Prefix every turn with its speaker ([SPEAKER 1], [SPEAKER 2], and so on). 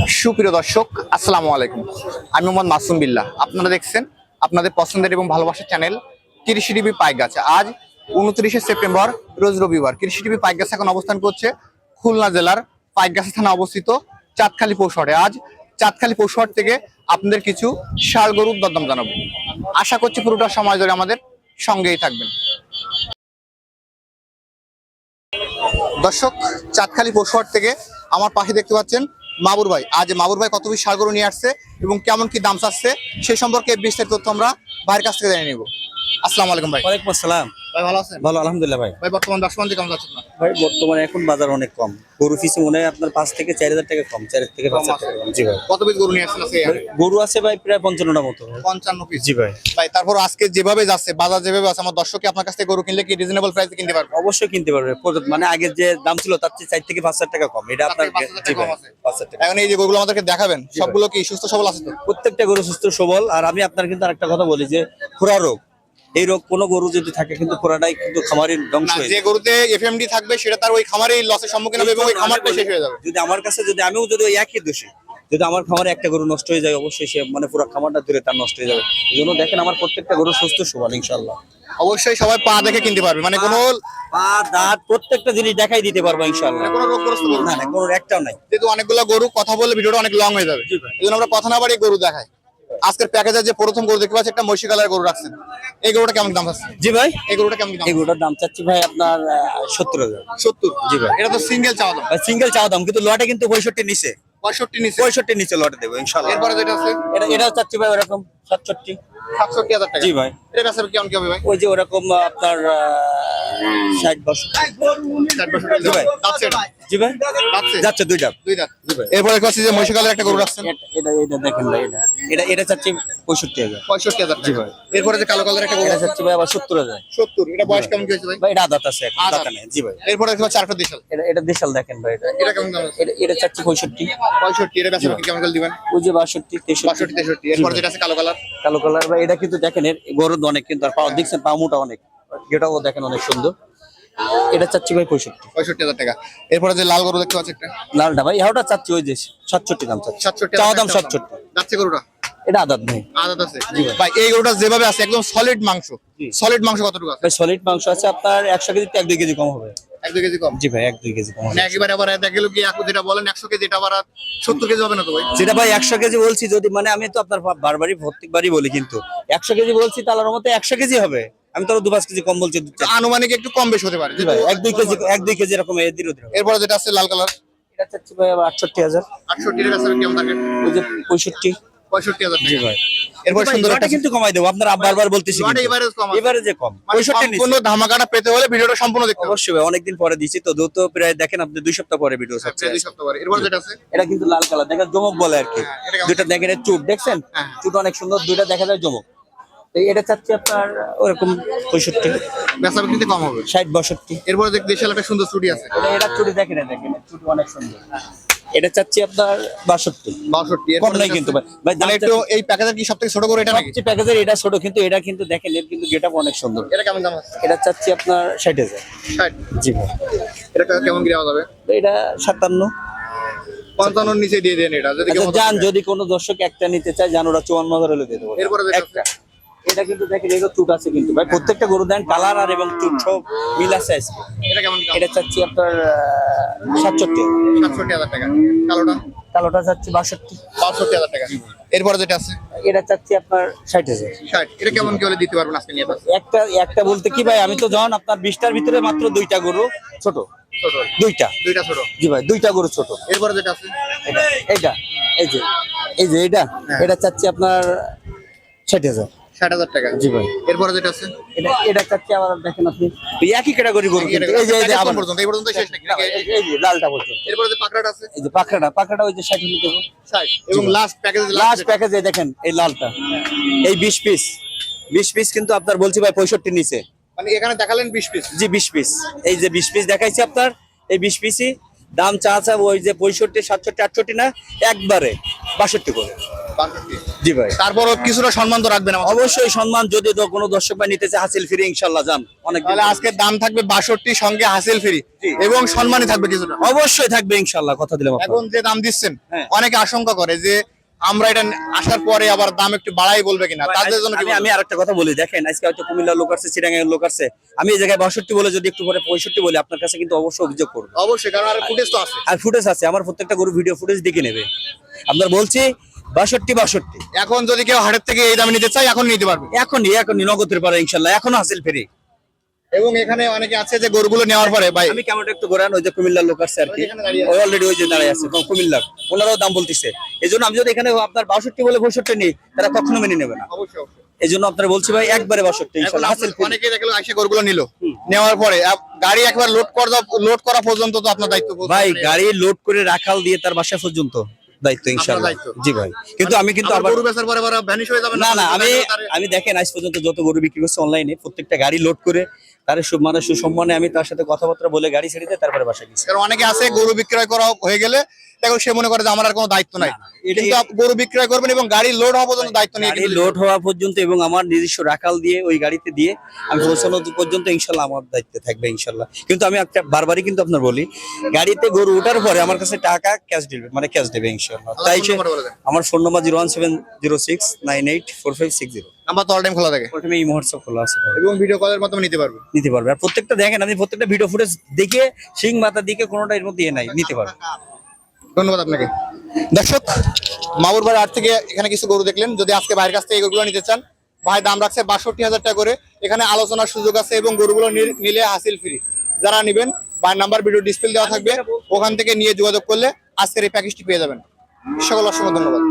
[SPEAKER 1] সুপ্রিয় দর্শক, আসসালামু আলাইকুম। আমি মোহাম্মদ মাসুম বিল্লাহ। আপনারা দেখছেন আপনাদের পছন্দের এবং ভালোবাসার চ্যানেল কৃষি টিভি পাইকগাছা। আজ 29শে সেপ্টেম্বর, রোজ রবিবার। কৃষি টিভি পাইকগাছা এখন অবস্থান করছে খুলনা জেলার পাইকগাছা থানা অবস্থিত চাঁদখালি পৌরশহরে। আজ চাঁদখালি পৌরশহর থেকে আপনাদের কিছু ষাঁড় গরুর দরদাম জানাবো। আশা করছি পুরোটা সময় ধরে আমাদের সঙ্গেই থাকবেন। দর্শক, চাঁদখালি পৌরশহর থেকে আমার পাশে দেখতে পাচ্ছেন মাবুর ভাই। আজ মাবুর ভাই কত পিস ষাঁড় গরু নিয়ে আসছে এবং কেমন কি দাম চাচ্ছে সেই সম্পর্কে বিস্তারিত তথ্য আমরা ভাইয়ের কাছ থেকে জেনে নিব। আসসালামু আলাইকুম ভাই।
[SPEAKER 2] ওয়ালাইকুম আসসালাম।
[SPEAKER 1] ভাই ভালো আছেন?
[SPEAKER 2] ভালো, আলহামদুলিল্লাহ ভাই।
[SPEAKER 1] ভাই বর্তমান দর্শমান কেমন যাচ্ছে আপনার?
[SPEAKER 2] ভাই বর্তমানে এখন বাজার অনেক কম, গরু পিছু মনে হয় আপনার 5 থেকে 4,000 টাকা কম, 4 থেকে 5,000 টাকা কম। জি ভাই।
[SPEAKER 1] কত পিস গরু নিয়ে আসছেন আজকে?
[SPEAKER 2] গরু আছে ভাই প্রায় 55টা মতো।
[SPEAKER 1] 55 পিস।
[SPEAKER 2] জি ভাই।
[SPEAKER 1] ভাই তারপর আজকে যেভাবে যাচ্ছে বাজার, যেভাবে আছে, আমার দর্শক কি আপনার কাছ থেকে গরু কিনলে কি রিজনেবল প্রাইসে কিনতে পারবে?
[SPEAKER 2] অবশ্যই কিনতে পারবে, মানে আগের যে দাম ছিল তার চেয়ে 4 থেকে 5,000 টাকা কম। এটা আপনার জি ভাই 5,000 টাকা।
[SPEAKER 1] এখন এই যে গরুগুলো আমাদেরকে দেখাবেন সবগুলো কি সুস্থ সবল আছে তো?
[SPEAKER 2] প্রত্যেকটা গরু সুস্থ সবল। আর আমি আপনার কিন্তু আরেকটা কথা বলি যে খোরা রোগ, এই রোগ কোনো গরু যদি থাকে কিন্তু খোরাটাই কিন্তু খামারের ধ্বংস হয়ে
[SPEAKER 1] যে
[SPEAKER 2] যায়।
[SPEAKER 1] গরুতে এফএমডি থাকবে সেটা তার ওই খামারেই লসের সম্মুখীন হবে এবং ওই খামারটা শেষ হয়ে যাবে।
[SPEAKER 2] যদি আমার কাছে যদি আমিও যদি ওই একই দোষী, যদি আমার খামারে একটা গরু নষ্ট হয়ে যায় অবশ্যই সে মানে পুরো খামারটা দূরে তার নষ্ট হয়ে যাবে। এই জন্য দেখেন আমার প্রত্যেকটা গরু সুস্থ সবল ইনশাআল্লাহ।
[SPEAKER 1] অবশ্যই সবাই পা দেখে কিনতে পারবে, মানে কোনো
[SPEAKER 2] পা দাঁত প্রত্যেকটা জিনিস দেখাই দিতে পারবো ইনশাআল্লাহ।
[SPEAKER 1] কোনো রোগগ্রস্ত গরু
[SPEAKER 2] না না, কোনো একটাও নাই।
[SPEAKER 1] যেহেতু অনেকগুলো গরু কথা বলে ভিডিওটা অনেক লং হয়ে যাবে, এই জন্য আমরা কথা না বাড়িয়ে গরু দেখাই। আজকের প্যাকেজে যে প্রথম গরু দেখতে পাচ্ছি একটা মহিষী কালার গরু রাখছেন, এই গরুটা কেমন দাম আছে?
[SPEAKER 2] জি ভাই,
[SPEAKER 1] এই গরুটা কেমন দাম?
[SPEAKER 2] এই গরুটার দাম চাচ্ছি ভাই আপনার 70,000।
[SPEAKER 1] 70?
[SPEAKER 2] জি ভাই।
[SPEAKER 1] এটা তো সিঙ্গেল চাওয়া দাম।
[SPEAKER 2] সিঙ্গেল চাওয়া দাম, কিন্তু লটে কিন্তু 65 নিচে,
[SPEAKER 1] 65 নিচে।
[SPEAKER 2] 65 নিচে লটে দেবো ইনশাআল্লাহ।
[SPEAKER 1] এরপরে যেটা আছে
[SPEAKER 2] এটাও চাচ্ছি ভাই ওরকম 67।
[SPEAKER 1] 67,000 টাকা।
[SPEAKER 2] জি ভাই।
[SPEAKER 1] এটা বেচা কেমন কি হবে ভাই?
[SPEAKER 2] ওই যে ওরকম আপনার 60-62।
[SPEAKER 1] 60-62
[SPEAKER 2] জি ভাই।
[SPEAKER 1] যাচ্ছে এটা?
[SPEAKER 2] জি ভাই,
[SPEAKER 1] যাচ্ছে?
[SPEAKER 2] যাচ্ছে দুইটা।
[SPEAKER 1] দুই দাঁত।
[SPEAKER 2] জি ভাই।
[SPEAKER 1] এরপরে দেখতে পাচ্ছি যে মহিষী কালার একটা গরু রাখছেন,
[SPEAKER 2] এটা দেখেন ভাই, এটা চাচ্ছি 65,000।
[SPEAKER 1] 65,000
[SPEAKER 2] জি
[SPEAKER 1] টাকা।
[SPEAKER 2] ভাই।
[SPEAKER 1] এরপরে যে কালো কালার একটা গরু
[SPEAKER 2] এটা
[SPEAKER 1] আছে
[SPEAKER 2] চাচ্ছি ভাই আবার 70,000।
[SPEAKER 1] 70, এটা বয়স কেমন কি হয়েছে ভাই?
[SPEAKER 2] ভাই এটা আদাত আছে এখন,
[SPEAKER 1] আদাত।
[SPEAKER 2] দাঁতা নেই। জি ভাই।
[SPEAKER 1] এরপরে দেখতে পাচ্ছি আরেকটা দেশাল,
[SPEAKER 2] এটা দেশাল দেখেন ভাই,
[SPEAKER 1] এটা কেমন দাম আছে?
[SPEAKER 2] এটা চাচ্ছি 65।
[SPEAKER 1] 65, এটা বেচা কেমন করে দিবেন?
[SPEAKER 2] ওই যে 62, 63।
[SPEAKER 1] 62, 63। এরপরে যেটা আছে কালো কালার,
[SPEAKER 2] কালো কালার ভাই, এটা কিন্তু দেখেন এর গরুর অনেক কিন্তু, আর পাও দেখছেন পা মোটা অনেক, এটাও দেখেন অনেক সুন্দর। এটা চাচ্ছি ভাই 65।
[SPEAKER 1] 65,000 টাকা। এরপরে যে লাল গরু দেখতে পাচ্ছি একটা,
[SPEAKER 2] লালটা ভাই ওটা চাচ্ছি ওই যে 67 দাম চাচ্ছি।
[SPEAKER 1] 67
[SPEAKER 2] চাওয়া দাম 67।
[SPEAKER 1] যাচ্ছে গরুটা?
[SPEAKER 2] এটা আদাত ভাই।
[SPEAKER 1] আদাত আছে ভাই। এই গরুটা যেভাবে আছে একদম সলিড মাংস। সলিড মাংস কতটুকু আছে
[SPEAKER 2] ভাই সলিড মাংস আছে আপনার 100 কেজি 1-2 কেজি কম হবে।
[SPEAKER 1] 1-2 কেজি কম?
[SPEAKER 2] জি ভাই, 1-2 কেজি কম হবে।
[SPEAKER 1] মানে একেবারে আবার দেখা গেল কি আপনি যেটা বলেন 100 কেজি, এটা আবার 70 কেজি হবে না তো ভাই?
[SPEAKER 2] যেটা ভাই 100 কেজি বলছি, যদি মানে আমি তো আপনার বারবারই প্রত্যেকবারই বলি, কিন্তু 100 কেজি বলছি তার মতে 100 কেজি হবে, আমি তো 2-5 কেজি কম বলছি।
[SPEAKER 1] আনুমানিক একটু কম বেশি হতে পারে।
[SPEAKER 2] জি ভাই, 1-2 কেজি এরকম এদির ওদির হবে।
[SPEAKER 1] এরপরে যেটা আছে লাল কালার,
[SPEAKER 2] এটা চাচ্ছি ভাই আবার 68,000।
[SPEAKER 1] 68 এর কাছে কেমন টার্গেট?
[SPEAKER 2] ওই যে 65।
[SPEAKER 1] 65,000
[SPEAKER 2] জি
[SPEAKER 1] টাকা।
[SPEAKER 2] ভাই।
[SPEAKER 1] এরপর সুন্দর
[SPEAKER 2] একটা কিন্তু কমাই দেবো, আপনারা বারবার বলতেছি
[SPEAKER 1] লটে এভারেজ কম আছে।
[SPEAKER 2] এবারে যে কম
[SPEAKER 1] মানে
[SPEAKER 2] 65
[SPEAKER 1] সম্পূর্ণ ধামাকাটা পেতে হলে ভিডিওটা সম্পূর্ণ দেখতে হবে।
[SPEAKER 2] অবশ্যই ভাই, অনেকদিন পরে দিছি তো, দ্রুত প্রায় দেখেন আপনি 2 সপ্তাহ পরে ভিডিও
[SPEAKER 1] হ্যাঁ,
[SPEAKER 2] হচ্ছে।
[SPEAKER 1] প্রায় 2 সপ্তাহ পরে। এরপর যেটা আছে
[SPEAKER 2] এটা কিন্তু লাল কালার, দেখেন জমক বলে আর কি।
[SPEAKER 1] হ্যাঁ, এটা কেমন?
[SPEAKER 2] দুইটা দেখেন এর চুট দেখছেন,
[SPEAKER 1] হ্যাঁ।
[SPEAKER 2] চুট অনেক সুন্দর, দুইটা দেখা যায় জমক। তো এটা চাচ্ছি আপনার ওরকম 65,
[SPEAKER 1] বেচা বিক্রিতে কম হবে।
[SPEAKER 2] 60-62।
[SPEAKER 1] এরপর দেখ দেশাল একটা সুন্দর চুড়ি আছে,
[SPEAKER 2] এটা চুটি দেখেন, চুটি অনেক সুন্দর। এটা চাচ্ছি আপনার 62।
[SPEAKER 1] 62।
[SPEAKER 2] কম নাই কিন্তু ভাই,
[SPEAKER 1] মানে
[SPEAKER 2] দাম
[SPEAKER 1] একটু এই প্যাকেজের কি সবথেকে ছোট করে এটা নাকি?
[SPEAKER 2] সবচেয়ে প্যাকেজের এটা ছোট, কিন্তু এটা কিন্তু দেখেন এর কিন্তু গেটআপ অনেক সুন্দর।
[SPEAKER 1] এটা কেমন দাম আছে?
[SPEAKER 2] এটা চাচ্ছি আপনার 60,000।
[SPEAKER 1] 60?
[SPEAKER 2] জি ভাই।
[SPEAKER 1] এটা কেমন কি দেওয়া যাবে?
[SPEAKER 2] এটা 57।
[SPEAKER 1] 55 এর নিচে দিয়ে দেন এটা যদি কেউ
[SPEAKER 2] আচ্ছা যান, যদি কোনো দর্শক একটা নিতে চায় জান, ওরা 54,000 হলে দিয়ে দেবো।
[SPEAKER 1] এরপরে যেটা
[SPEAKER 2] একটা এটা কিন্তু দেখেন এগুলো চুট আছে কিন্তু ভাই, প্রত্যেকটা গরু দেন কালার আর এবং চুট সব মিল আছে আজকে।
[SPEAKER 1] এটা কেমন দাম?
[SPEAKER 2] এটা চাচ্ছি আপনার 67।
[SPEAKER 1] 67,000 টাকা। কালোটা?
[SPEAKER 2] কালোটা চাচ্ছি 62।
[SPEAKER 1] 62,000 টাকা। এরপর যেটা আছে
[SPEAKER 2] এটা চাচ্ছি আপনার 60,000।
[SPEAKER 1] 60। এটা কেমন কি হলে দিতে পারবেন আজকে নিয়ে?
[SPEAKER 2] একটা বলতে কি ভাই, আমি তো যখন আপনার 20টার ভিতরে মাত্র 2টা গরু ছোট,
[SPEAKER 1] ছোট?
[SPEAKER 2] 2টা
[SPEAKER 1] ছোট।
[SPEAKER 2] জি ভাই, 2টা গরু ছোট।
[SPEAKER 1] এরপর যেটা আছে
[SPEAKER 2] এইটা এই যে এটা
[SPEAKER 1] হ্যাঁ।
[SPEAKER 2] এটা চাচ্ছি আপনার 60,000।
[SPEAKER 1] 60,000 টাকা।
[SPEAKER 2] জি ভাই।
[SPEAKER 1] এরপর যেটা আছে
[SPEAKER 2] এটা চাচ্ছি আবার দেখেন আপনি এই একই ক্যাটাগরি গরু কিন্তু, এই যে আবার
[SPEAKER 1] পর্যন্ত এই পর্যন্ত শেষ নাকি?
[SPEAKER 2] এই যে লালটা পর্যন্ত,
[SPEAKER 1] এরপর যে পাকড়াটা আছে
[SPEAKER 2] এই যে পাকড়াটা ওই যে 60 হলে দেবো।
[SPEAKER 1] 60 এবং লাস্ট প্যাকেজ
[SPEAKER 2] লাস্ট প্যাকেজে দেখেন এই লালটা, এই 20 পিস কিন্তু আপনার বলছি ভাই 65 নিচে।
[SPEAKER 1] মানে এখানে দেখালেন 20 পিস।
[SPEAKER 2] জি 20 পিস, এই যে 20 পিস দেখাইছি আপনার, এই 20 পিসই দাম চা ওই যে 65, 67, 68 না, একবারে 62 করে।
[SPEAKER 1] 62
[SPEAKER 2] জি ভাই।
[SPEAKER 1] তারপরও কিছুটা সম্মান তো রাখবেন আমাদের।
[SPEAKER 2] অবশ্যই সম্মান, যদি কোনো দর্শক ভাই নিতে চায় হাসিল ফিরে ইনশাল্লাহ যান অনেক
[SPEAKER 1] তাহলে আজকের দাম থাকবে 62 সঙ্গে হাসিল ফ্রি
[SPEAKER 2] জি।
[SPEAKER 1] এবং সম্মানই থাকবে কিছুটা।
[SPEAKER 2] অবশ্যই থাকবে ইনশাল্লাহ, কথা দিলাম আপনাকে।
[SPEAKER 1] এখন যে দাম দিচ্ছেন
[SPEAKER 2] হ্যাঁ।
[SPEAKER 1] অনেকে আশঙ্কা করে যে আমরা এটা আসার পরে আবার দাম একটু বাড়াই বলবে কিনা, তাদের জন্য কি
[SPEAKER 2] আমি আমি আরেকটা কথা বলি, দেখেন আজকে হয়তো কুমিল্লার লোক আসছে, চিটাগাংয়ের লোক আসছে, আমি এই জায়গায় 62 বলে যদি একটু পরে 65 বলি, আপনার কাছে কিন্তু অবশ্যই অভিযোগ করবো।
[SPEAKER 1] অবশ্যই, কারণ আর ফুটেজ তো আছে।
[SPEAKER 2] আর ফুটেজ আছে, আমার প্রত্যেকটা গরু ভিডিও ফুটেজ দেখে নেবে। আপনার বলছি 62।
[SPEAKER 1] এখন যদি কেউ হাটের থেকে এই দামে নিতে চায় এখন নিতে পারবে।
[SPEAKER 2] এখনই নগদের পারে ইনশাল্লাহ, এখনো হাসিল ফেরি।
[SPEAKER 1] এবং এখানে অনেকে আছে যে গরুগুলো নেওয়ার পরে ভাই
[SPEAKER 2] আমি কেমন একটু ঘোরান, ওই যে কুমিল্লার লোক আসছে আর কি,
[SPEAKER 1] ওইখানে দাঁড়িয়ে আছে।
[SPEAKER 2] ওই অলরেডি ওই যে দাঁড়ায় আছে কুমিল্লার, ওনারাও দাম বলতেছে। এই জন্য আমি যদি এখানে আপনার 62 বলে 65 নিই, তারা কখনো মেনে নেবে না।
[SPEAKER 1] অবশ্যই অবশ্যই।
[SPEAKER 2] এই জন্য আপনার বলছি ভাই একবারে 62
[SPEAKER 1] এখন
[SPEAKER 2] ইনশাল্লাহ হাসিল ফেরি।
[SPEAKER 1] অনেকে দেখলো এসে গরুগুলো নিল, নেওয়ার পরে গাড়ি একবার লোড করা পর্যন্ত তো আপনার দায়িত্ব।
[SPEAKER 2] ভাই গাড়ি লোড করে রাখাল দিয়ে তার বাসা পর্যন্ত দায়িত্ব ইনশাআল্লাহ।
[SPEAKER 1] দায়িত্ব।
[SPEAKER 2] জি ভাই, কিন্তু আমি কিন্তু
[SPEAKER 1] আবার
[SPEAKER 2] আবার
[SPEAKER 1] গরু বেচার পরে আবার ভ্যানিশ হয়ে যাবে
[SPEAKER 2] না না, আমি দেখেন আজ পর্যন্ত যত গরু বিক্রি করছে অনলাইনে, প্রত্যেকটা গাড়ি লোড করে তার মানে সুসম্মানে আমি তার সাথে কথাবার্তা বলে গাড়ি ছেড়ে দিয়ে তারপরে বাসা গেছি।
[SPEAKER 1] কারণ অনেকে আছে গরু বিক্রয় করা হয়ে গেলে দেখো সে মনে করে যে আমার আর কোনো দায়িত্ব নাই, কিন্তু গরু বিক্রয় করবেন এবং গাড়ি লোড হওয়া পর্যন্ত দায়িত্ব নিয়ে
[SPEAKER 2] গাড়ি লোড হওয়া পর্যন্ত এবং আমার নিজস্ব রাখাল দিয়ে ওই গাড়িতে দিয়ে আমি পৌঁছানো পর্যন্ত ইনশাল্লাহ আমার দায়িত্বে থাকবে ইনশাল্লাহ। কিন্তু আমি একটা বারবারই কিন্তু আপনার বলি, গাড়িতে গরু ওঠার পরে আমার কাছে টাকা ক্যাশ দিবে, মানে ক্যাশ দেবে ইনশাল্লাহ। তাই সে আমার ফোন নাম্বার 01706984560।
[SPEAKER 1] নাম্বার তো অল টাইম খোলা থাকে
[SPEAKER 2] প্রথমে এই মুহূর্তে খোলা আছে ভাই।
[SPEAKER 1] এবং ভিডিও কলের মাধ্যমে নিতে পারবে।
[SPEAKER 2] নিতে পারবে। আর প্রত্যেকটা দেখেন, আমি প্রত্যেকটা ভিডিও ফুটেজ দেখে সিং মাথা দিকে কোনোটা এর মধ্যে নাই, নিতে পারবে।
[SPEAKER 1] ধন্যবাদ আপনাকে। দর্শক, মামুর বাড়ি হাট থেকে এখানে কিছু গরু দেখলেন। যদি আজকে ভাইয়ের কাছ থেকে এই গরুগুলো নিতে চান, ভাই দাম রাখছে 62,000 টাকা করে। এখানে আলোচনার সুযোগ আছে এবং গরুগুলো নিলে হাসিল ফ্রি। যারা নেবেন ভাইয়ের নাম্বার ভিডিও ডিসপ্লে দেওয়া থাকবে, ওখান থেকে নিয়ে যোগাযোগ করলে আজকের এই প্যাকেজটি পেয়ে যাবেন। সকল অসংখ্য ধন্যবাদ।